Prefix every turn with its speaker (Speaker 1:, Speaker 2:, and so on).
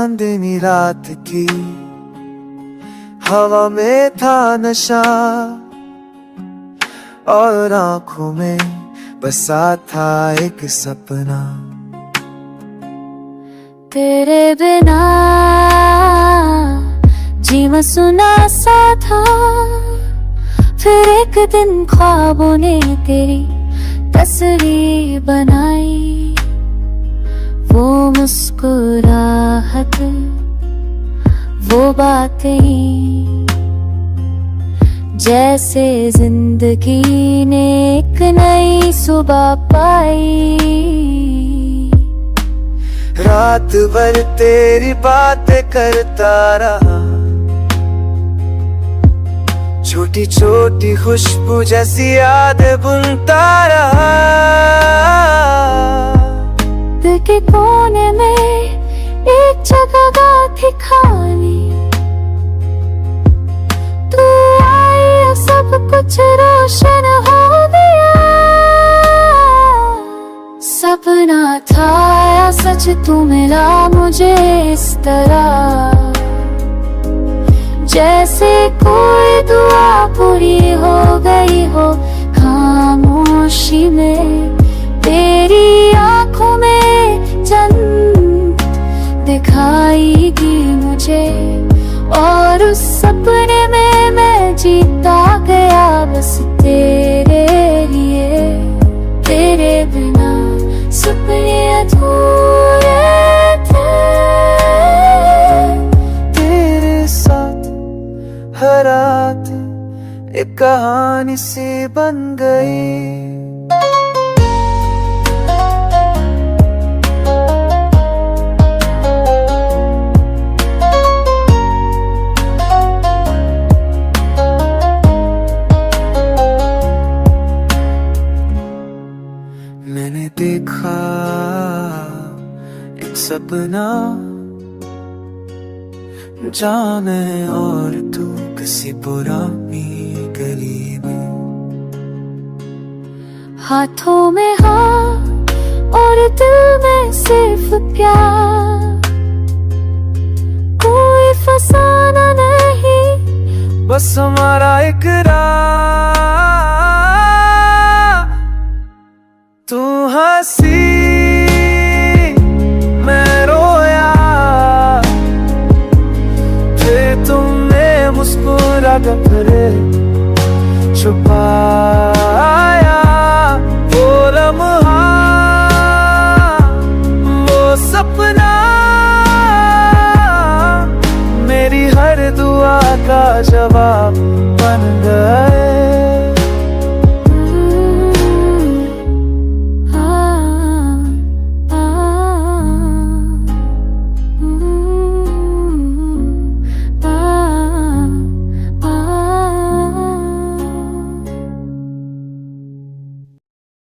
Speaker 1: चांदनी रात की हवा में था नशा, और आंखों में बसा था एक सपना।
Speaker 2: तेरे बिना जीवन सुना सा था, फिर एक दिन ख्वाबों ने तेरी तस्वीर बनाई। वो मुस्कुराहट, वो बातें, जैसे जिंदगी ने एक नई सुबह पाई।
Speaker 1: रात भर तेरी बातें करता रहा, छोटी छोटी खुशबू जैसी यादें बुनता रहा।
Speaker 2: दिल के कोने में एक जगह थी खाली, तू आई सब कुछ रोशन हो गया। सपना था या सच तू मिला मुझे इस तरह, जैसे कोई दुआ पूरी हो गई हो। खामोशी में तेरी आंखों में जन्नत दिखाई दी मुझे, और उस सपने में मैं जीता गया बस तेरे लिए। तेरे बिना सपने अधूरे थे,
Speaker 1: तेरे साथ हर रात एक कहानी सी बन गई। मैंने देखा एक सपना, जाने और तू किसी पुरानी गली में।
Speaker 2: हाथों में हाथ और दिल में सिर्फ प्यार, कोई फसाना नहीं,
Speaker 1: बस हमारा इकरार। तू हंसी मैं रोया, फिर तुमने मुस्कुरा कर छुपाया। वो लम्हा, वो सपना, मेरी हर दुआ का जवाब